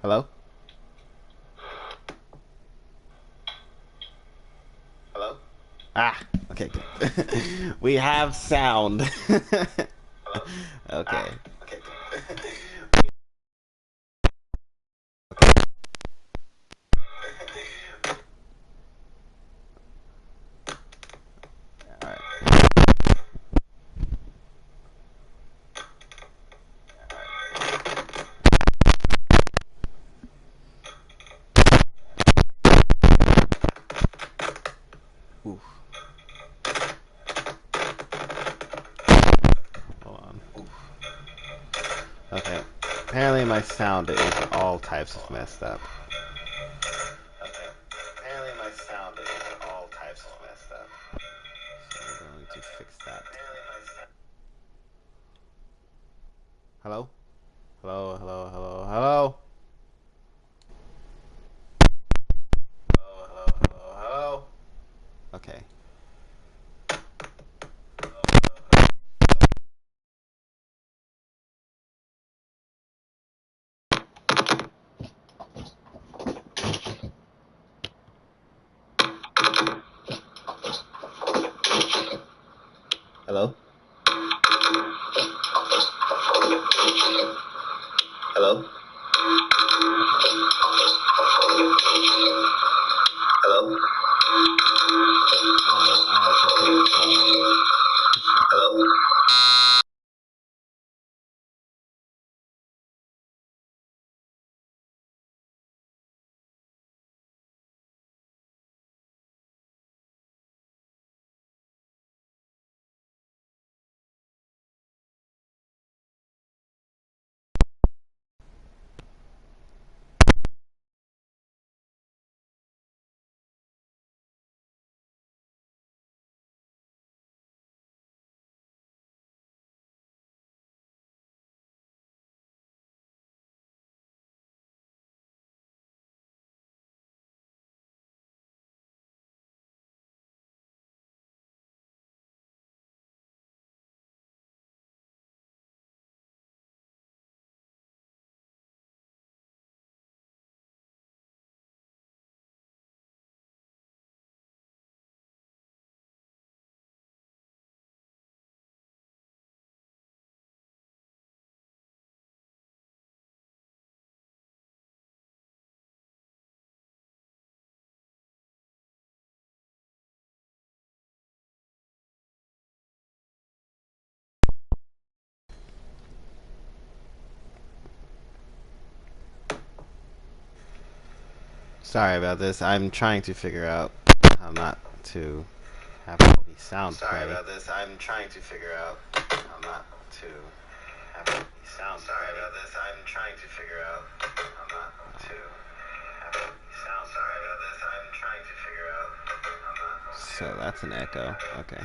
Hello? Hello? Ah, okay, good. We have sound. Okay. Okay, good. All right. Oof. Hold on. Okay. Apparently my sound is all types of messed up. Okay. Apparently my sound is all types of messed up. So I'm going to fix that. Hello? Hello, hello, hello, hello? Hello, hello, hello, hello? Okay. Hello? Hello? Hello? Hello? Sorry about this. I'm trying to figure out how not to have all these sound play. Sorry about this. I'm trying to figure out how not to have all these sound play. Sorry about this. I'm trying to figure out how not to have all these sound play. Sorry about this. I'm trying to figure out how not to. So that's an echo. Okay.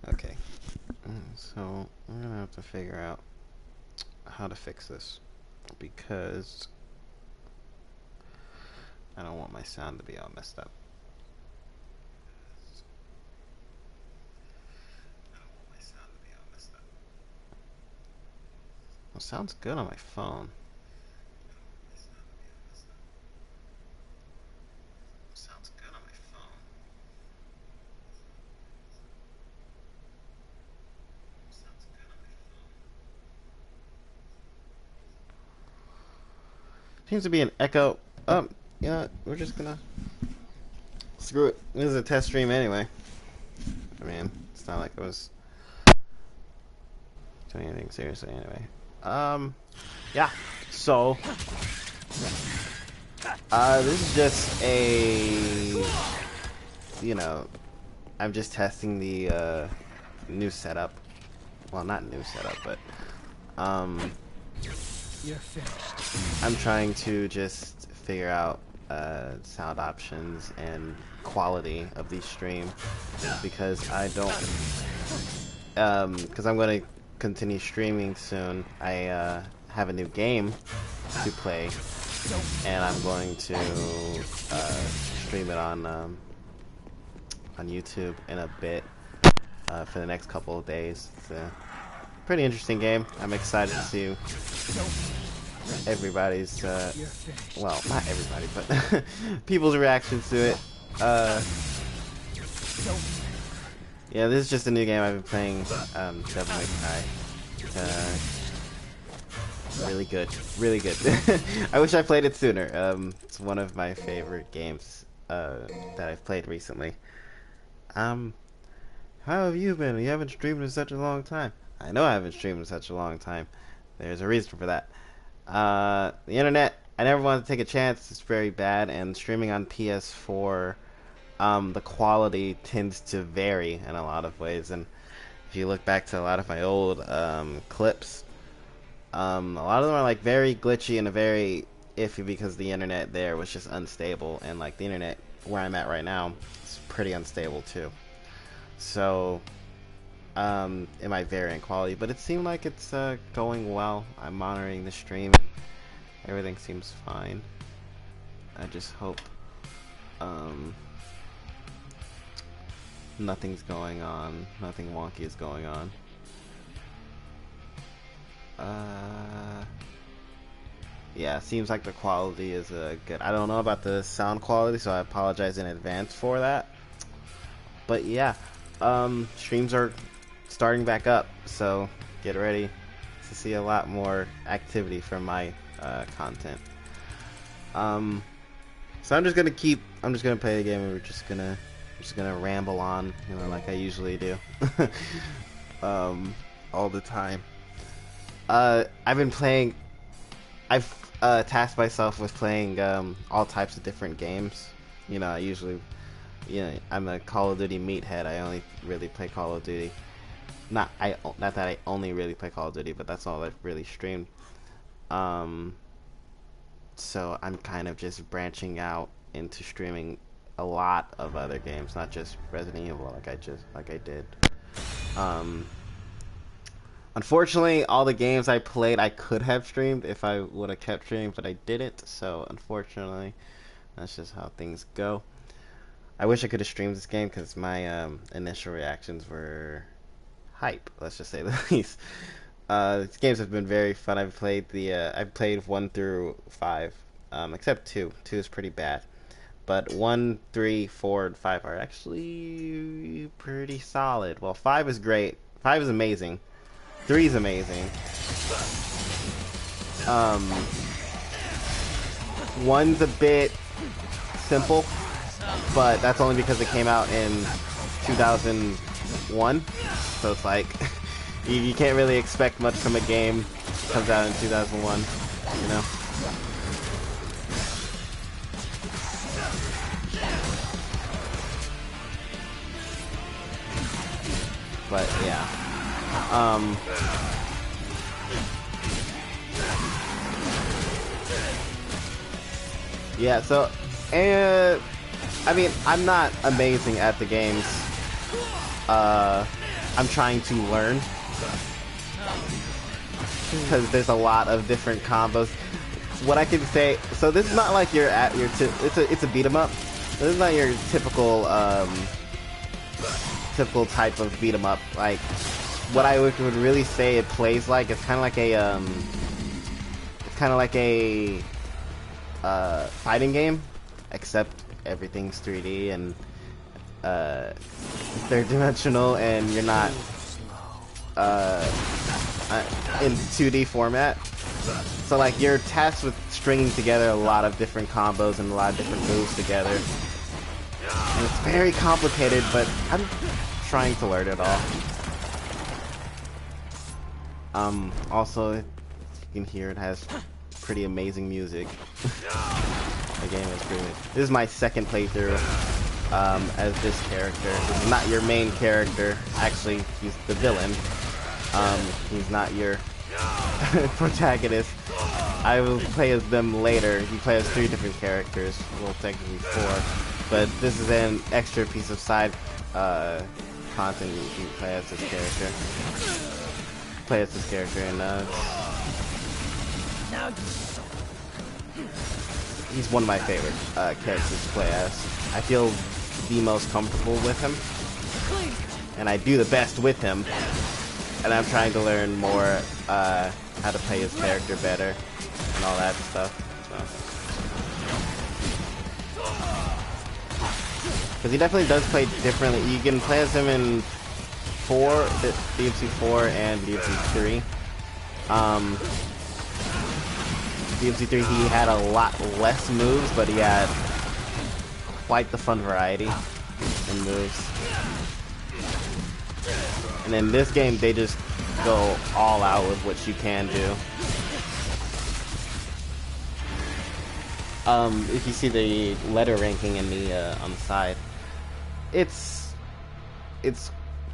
Okay. So I'm gonna have to figure out how to fix this because I don't want my sound to be all messed up. It sounds good on my phone. Sounds good on my phone. Sounds good on my phone. Seems to be an echo. Yeah, we're just gonna screw it. This is a test stream anyway. I mean, it's not like I was doing anything seriously anyway. Yeah. So, this is just a, you know, I'm just testing the new setup. Well, not new setup, but You're finished. I'm trying to just figure out sound options and quality of the stream because I don't because I'm going to continue streaming soon. I have a new game to play and I'm going to stream it on YouTube in a bit for the next couple of days. It's a pretty interesting game. I'm excited to see everybody's well, not everybody, but people's reactions to it. Yeah, this is just a new game I've been playing. Devil May Cry. Really good, really good. I wish I played it sooner. It's one of my favorite games that I've played recently. How have you been? You haven't streamed in such a long time. I know I haven't streamed in such a long time. There's a reason for that. The internet, I never wanted to take a chance. It's very bad, and streaming on PS4, the quality tends to vary in a lot of ways. And if you look back to a lot of my old clips, a lot of them are like very glitchy and very iffy because the internet there was just unstable, and like the internet where I'm at right now is pretty unstable too. So it might vary in quality, but it seemed like it's going well. I'm monitoring the stream. Everything seems fine. I just hope nothing's going on. Nothing wonky is going on. Yeah, seems like the quality is good. I don't know about the sound quality, so I apologize in advance for that. But yeah, streams are starting back up, so get ready to see a lot more activity from my content. So I'm just gonna play the game, and we're just gonna ramble on, you know, like I usually do, all the time. I've tasked myself with playing all types of different games. You know, I'm a Call of Duty meathead. I only really play Call of Duty. Not that I only really play Call of Duty, but that's all I've really streamed. So I'm kind of just branching out into streaming a lot of other games, not just Resident Evil like I did. Unfortunately, all the games I played I could have streamed if I would have kept streaming, but I didn't. So unfortunately, that's just how things go. I wish I could have streamed this game because my initial reactions were hype. Let's just say the least. These games have been very fun. I've played 1 through 5, except 2. 2 is pretty bad, but 1, 3, 4, and 5 are actually pretty solid. Well, 5 is great. 5 is amazing. 3 is amazing. 1's a bit simple, but that's only because it came out in 2001. So it's like you can't really expect much from a game that comes out in 2001, you know? But yeah. Yeah, so, and I mean, I'm not amazing at the games. I'm trying to learn because there's a lot of different combos. What I can say, so this is not like it's a beat 'em up. This is not your typical type of beat 'em up. Like what I would really say it plays like, it's kind of like a fighting game, except everything's 3D and third dimensional, and you're not in 2D format. So like you're tasked with stringing together a lot of different combos and a lot of different moves together. And it's very complicated, but I'm trying to learn it all. Also, you can hear it has pretty amazing music. The game is pretty. This is my second playthrough as this character. This is not your main character. Actually, he's the villain. He's not your protagonist. I will play as them later. You play as 3 different characters. Well, technically 4. But this is an extra piece of side content. You can play as this character. And he's one of my favorite characters to play as. I feel the most comfortable with him, and I do the best with him. And I'm trying to learn more how to play his character better and all that stuff. Because he definitely does play differently. You can play as him in DMC 4 and DMC 3. DMC 3 he had a lot less moves, but he had quite the fun variety in moves. And in this game, they just go all out with what you can do. If you see the letter ranking in the on the side, it's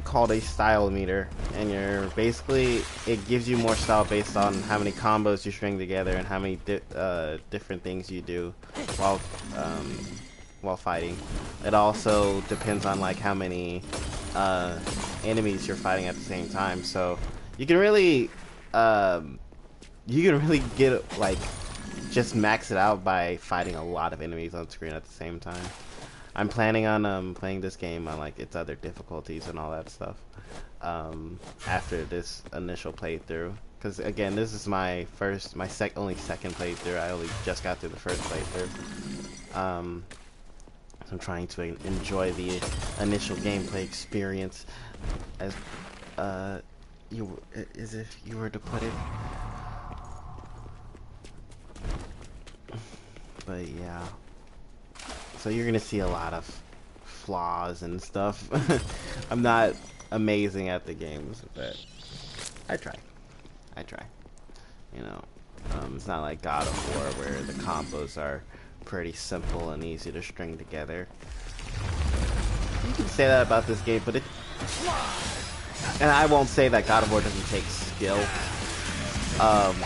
called a style meter, and you're basically, it gives you more style based on how many combos you string together and how many different things you do while fighting. It also depends on like how many enemies you're fighting at the same time, so you can really get like just max it out by fighting a lot of enemies on screen at the same time. I'm planning on playing this game on like its other difficulties and all that stuff after this initial playthrough, because again, this is my only second playthrough. I only just got through the first playthrough. So I'm trying to enjoy the initial gameplay experience as if you were to put it. But yeah. So you're gonna see a lot of flaws and stuff. I'm not amazing at the games, but I try. You know, it's not like God of War where the combos are pretty simple and easy to string together. You can say that about this game, but and I won't say that God of War doesn't take skill,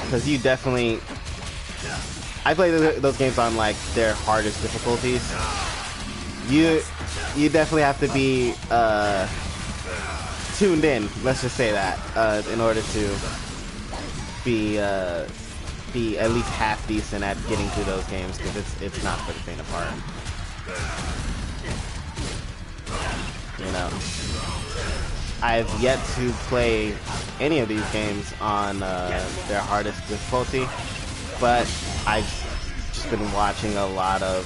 because you definitely. I play those games on like their hardest difficulties. You definitely have to be tuned in. Let's just say that in order to be at least half decent at getting through those games, because it's not for the faint of heart. You know, I've yet to play any of these games on their hardest difficulty. But I've just been watching a lot of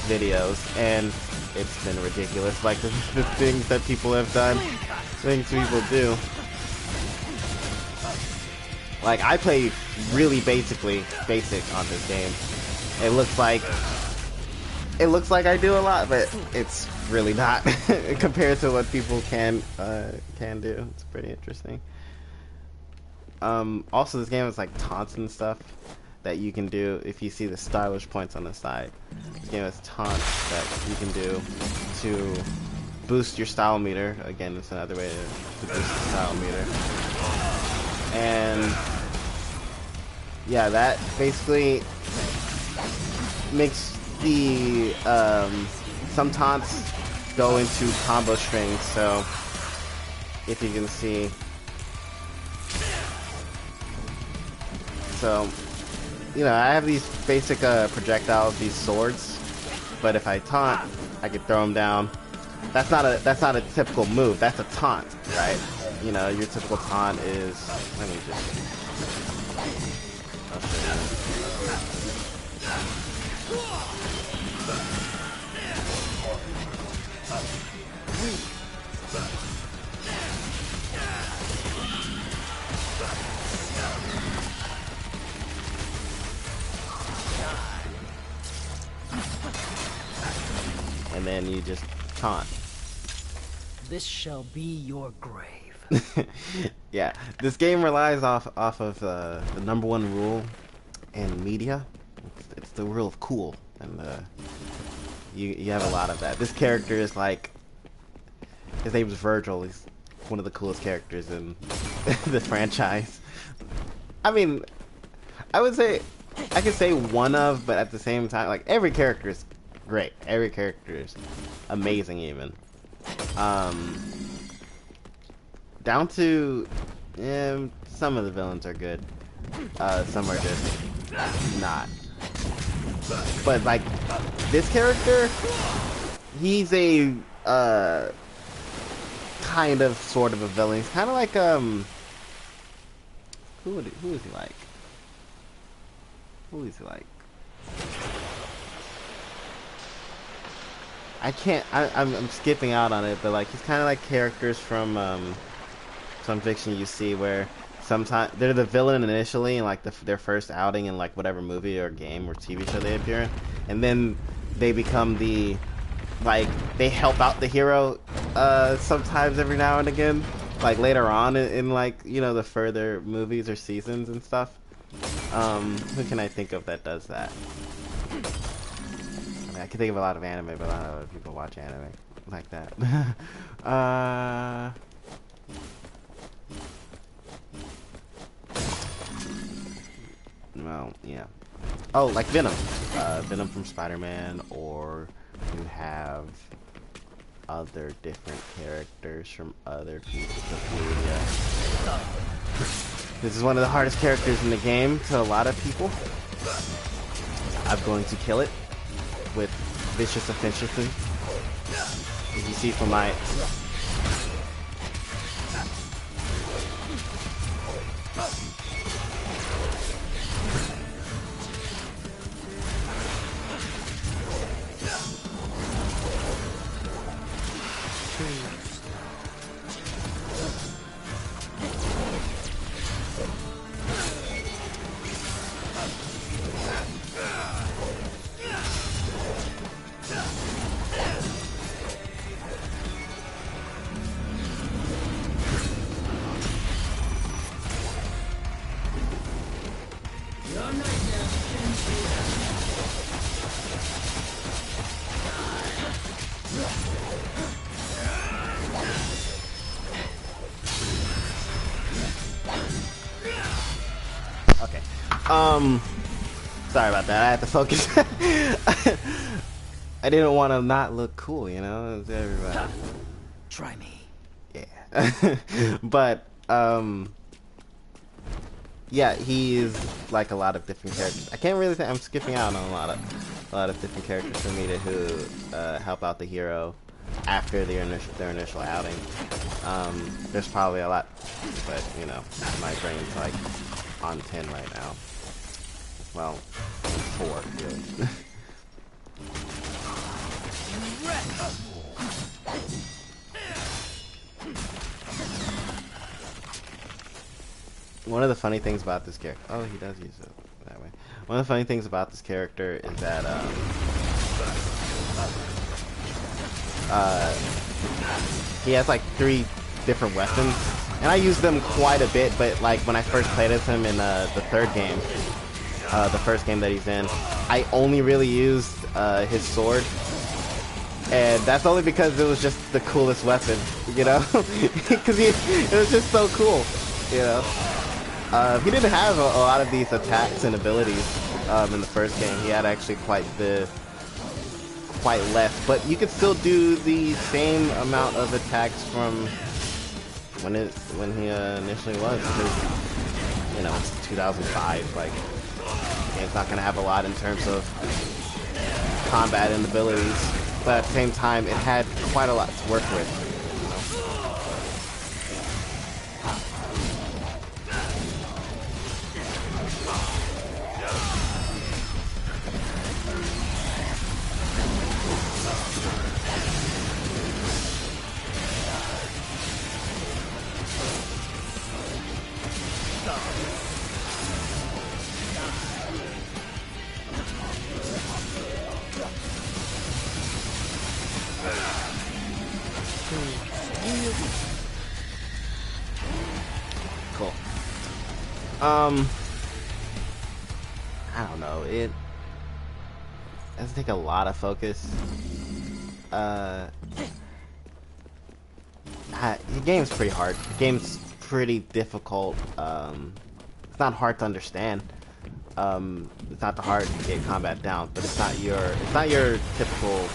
videos, and it's been ridiculous. Like the things that people have done, things people do. Like I play really basic on this game. It looks like I do a lot, but it's really not compared to what people can do. It's pretty interesting. Also, this game has like taunts and stuff that you can do if you see the stylish points on the side. This game has taunts that you can do to boost your style meter. Again, it's another way to boost the style meter. And yeah, that basically makes the some taunts go into combo strings. So if you can see. So, you know, I have these basic projectiles, these swords, but if I taunt, I can throw them down. That's not a typical move. That's a taunt, right? you know, your typical taunt is, let me just, I'll show you. And then you just taunt. This shall be your grave. Yeah, this game relies off of the #1 rule in media. It's the rule of cool, and you have a lot of that. This character is like, his name is Virgil. He's one of the coolest characters in the franchise. I mean, I would say, I could say one of, but at the same time, like, every character is great. Every character is amazing, even. Down to, some of the villains are good. Some are just not. But like, this character, he's a kind of sort of a villain. He's kind of like who is he like? Who is he like? I'm skipping out on it, but like, he's kind of like characters from some fiction you see where sometimes they're the villain initially in like their first outing in like whatever movie or game or TV show they appear in, and then they become the, like, they help out the hero sometimes every now and again, like later on in like, you know, the further movies or seasons and stuff. Who can I think of that does that? I mean, I can think of a lot of anime, but a lot of other people watch anime like that. Well, yeah. Oh, like Venom. Venom from Spider-Man, or you have other different characters from other pieces of media. This is one of the hardest characters in the game to a lot of people. I'm going to kill it with Vicious Efficiency. As you see from my... Sorry about that. I had to focus. I didn't want to not look cool, you know? It was everybody. Try me. Yeah. But, yeah, he is like a lot of different characters. I can't really say I'm skipping out on a lot of different characters for me to who help out the hero after their initial outing. There's probably a lot, but you know, my brain's like on 10 right now. Well, 4 really. One of the funny things about this character, oh, he does use it that way. One of the funny things about this character is that he has like 3 different weapons, and I use them quite a bit. But like when I first played as him in the 3rd game, the first game that he's in, I only really used his sword, and that's only because it was just the coolest weapon, you know, because it was just so cool, you know. He didn't have a lot of these attacks and abilities in the first game. He had actually quite less, but you could still do the same amount of attacks from when he initially was, because, you know, it's 2005. Like, it's not gonna have a lot in terms of combat and abilities, but at the same time, it had quite a lot to work with. You know? I don't know. It doesn't take a lot of focus. The game's pretty hard. The game's pretty difficult. It's not hard to understand. It's not the hard to get combat down, but it's not your typical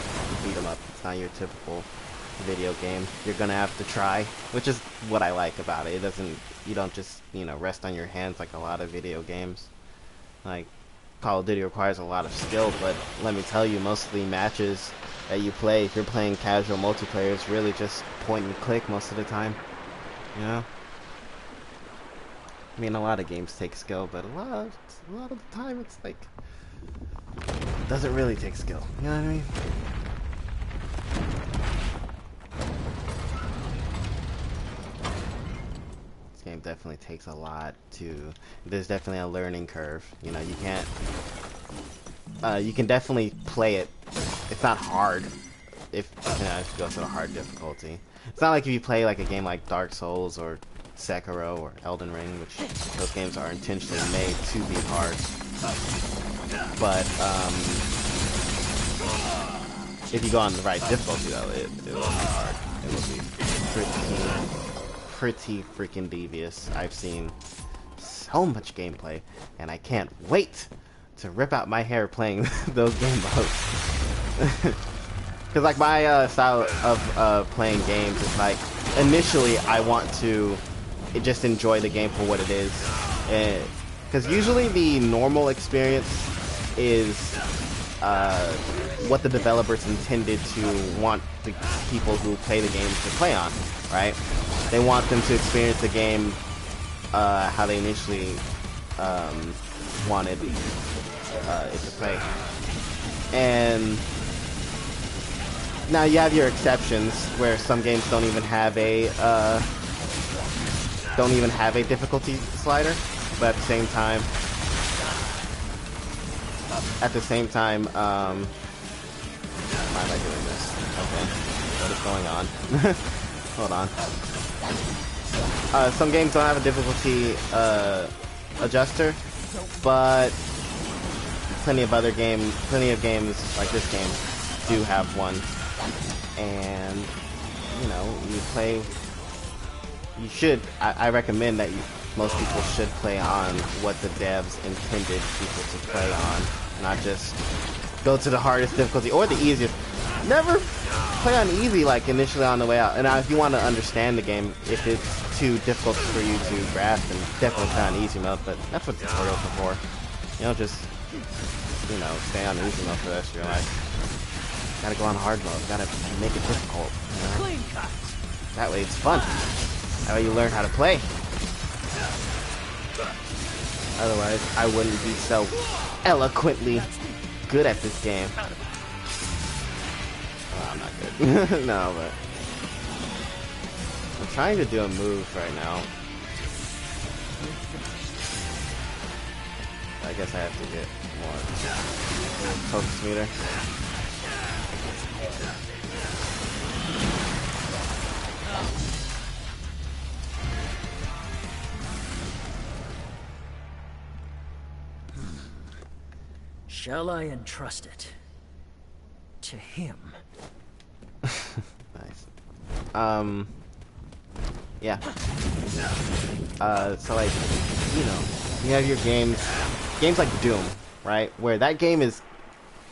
beat 'em up. It's not your typical video game. You're gonna have to try, which is what I like about it. You don't just, rest on your hands like a lot of video games. Like, Call of Duty requires a lot of skill, but let me tell you, most of the matches that you play, if you're playing casual multiplayer, it's really just point and click most of the time. I mean, a lot of games take skill, but a lot of the time it's like, it doesn't really take skill. You know what I mean? This game definitely takes a lot there's definitely a learning curve. You can't, you can definitely play it. It's not hard if you go to the hard difficulty. It's not like if you play like a game like Dark Souls or Sekiro or Elden Ring, which those games are intentionally made to be hard. But if you go on the right difficulty, though, it will be hard. It will be pretty freaking devious. I've seen so much gameplay, and I can't wait to rip out my hair playing those game modes. Because like my style of playing games is like, initially I want to just enjoy the game for what it is, because usually the normal experience is what the developers intended to want the people who play the game to play on, right? They want them to experience the game how they initially wanted it to play. And now you have your exceptions where some games don't even have a difficulty slider, but at the same time, why am I doing this? Okay, what is going on? Hold on. Some games don't have a difficulty adjuster, but plenty of games like this game do have one. And I recommend that most people should play on what the devs intended people to play on, not just go to the hardest difficulty or the easiest. Never play on easy like initially on the way out. And now if you want to understand the game, if it's too difficult for you to grasp, then definitely play on easy mode, but that's what tutorials are for. You don't just, stay on easy mode for the rest of your life. Gotta go on hard mode, gotta make it difficult. Clean cut. That way it's fun. That way you learn how to play. Otherwise, I wouldn't be so eloquently good at this game. Oh, I'm not good. No, but I'm trying to do a move right now. I guess I have to get more focus meter. Shall I entrust it to him? Nice. Yeah. So like, you have your games like Doom, right? Where that game is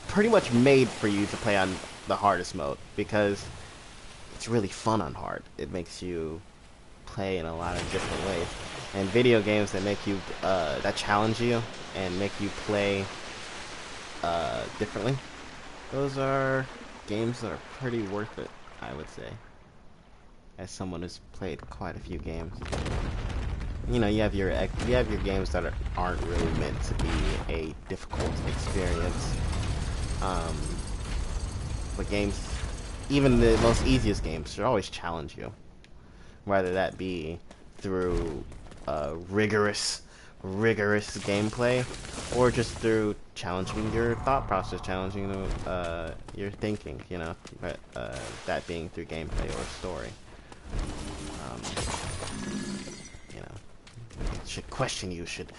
pretty much made for you to play on the hardest mode, because it's really fun on hard. It makes you play in a lot of different ways. And video games that make you, that challenge you and make you play differently, those are games that are pretty worth it, I would say, as someone who's played quite a few games. You have your games that aren't really meant to be a difficult experience, but games, even the most easiest games, should always challenge you, whether that be through rigorous gameplay, or just through challenging your thought process, challenging your thinking, that being through gameplay or story. should question you, should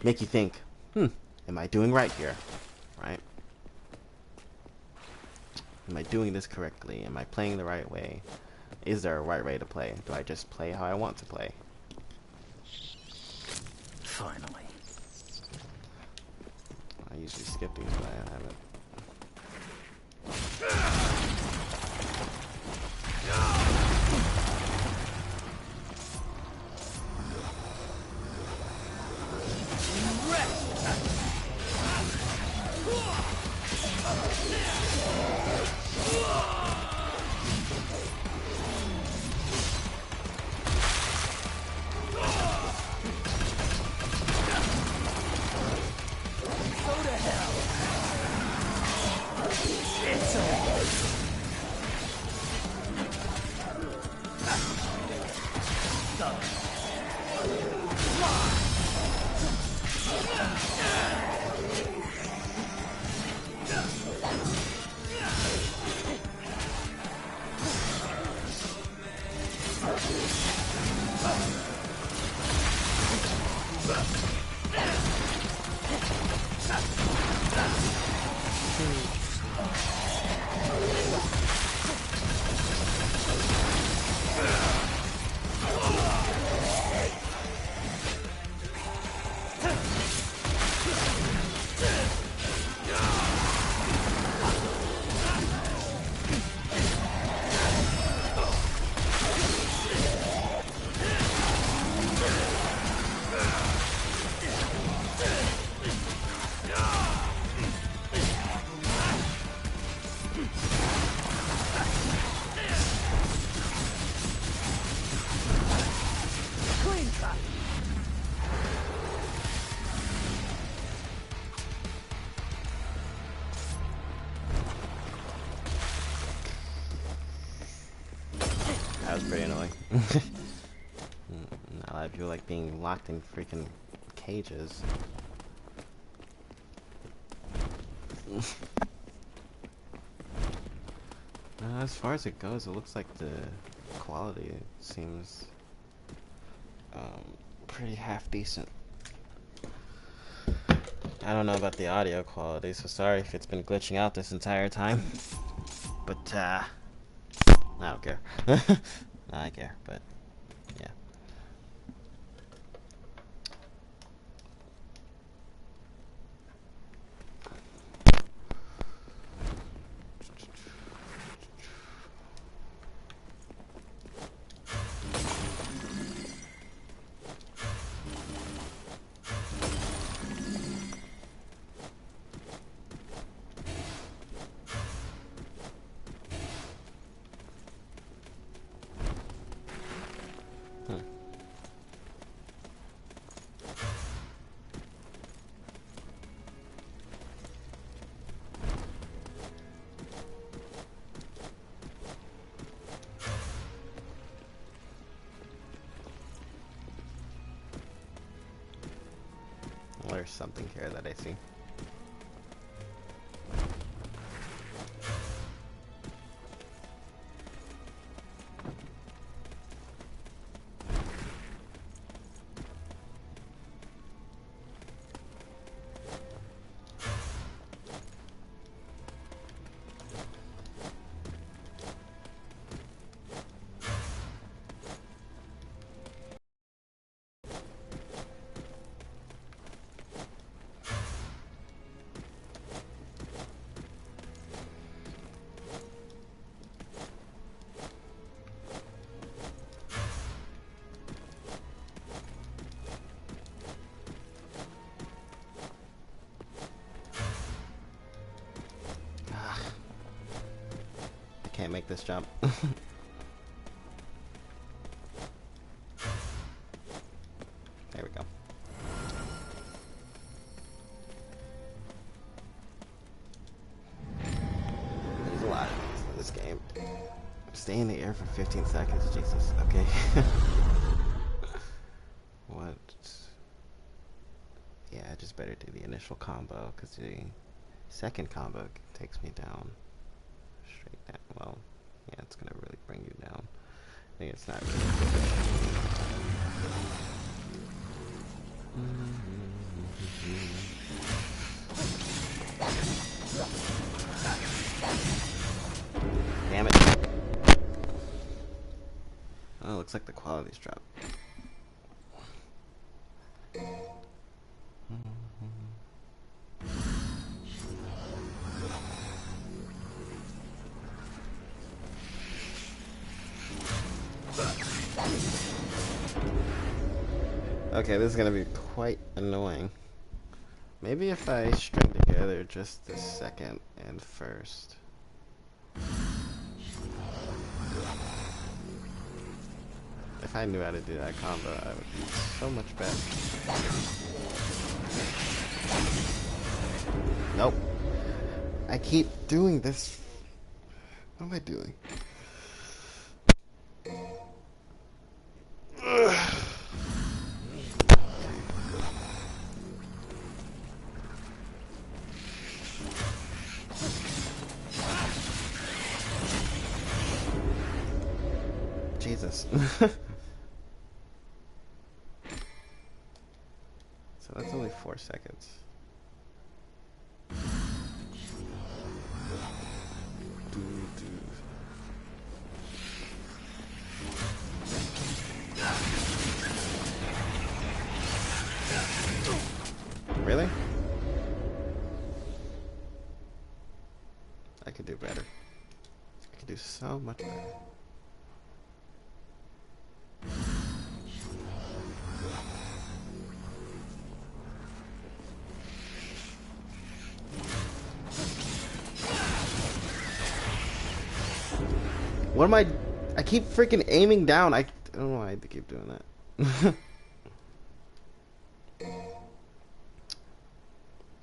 make you think, am I doing right here? Right? Am I doing this correctly? Am I playing the right way? Is there a right way to play? Do I just play how I want to play? Finally. I usually skip these, but I haven't. That was pretty annoying. Not a lot of people like being locked in freaking cages. As far as it goes, it looks like the quality seems pretty half decent. I don't know about the audio quality, so sorry if it's been glitching out this entire time. But I don't care. I care, but yeah. There's something here that I see. Can't make this jump. There we go. There's a lot of things in this game. Stay in the air for 15 seconds, Jesus. Okay. What? Yeah, I just better do the initial combo, because the second combo takes me down. Straight down. Well, yeah, it's gonna really bring you down. I think it's not really good. Damn it. Oh, looks like the quality's dropped. Okay, this is gonna be quite annoying. Maybe if I string together just the second and first. If I knew how to do that combo, I would be so much better. Nope. I keep doing this. What am I doing? Jesus. So that's only 4 seconds. Really? I could do better. I could do so much better. What am I keep freaking aiming down. I don't know why I have to keep doing that.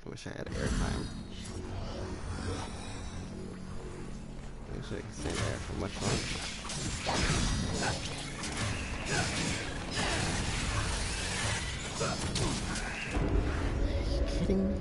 I wish I had airtime. I wish I could stay there for much longer. Are you kidding me?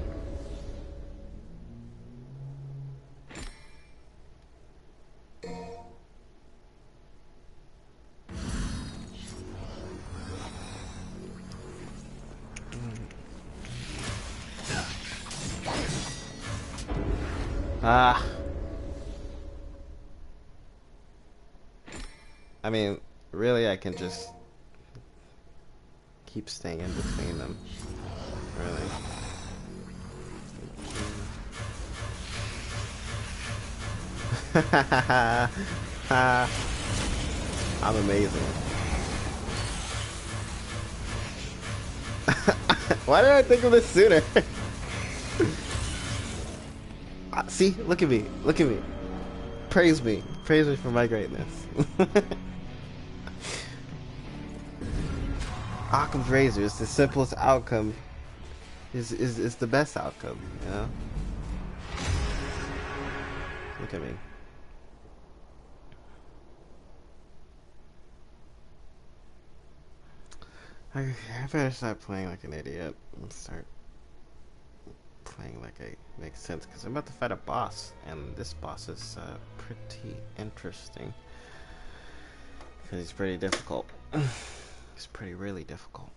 Ah. I mean, really, I can just keep staying in between them. Really. I'm amazing. Why did I think of this sooner? See, look at me, look at me. Praise me for my greatness. Occam's razor is the simplest outcome. Is the best outcome, you know? Look at me. I better start playing like an idiot and start playing like it makes sense, because I'm about to fight a boss, and this boss is pretty interesting because he's pretty difficult. He's really difficult.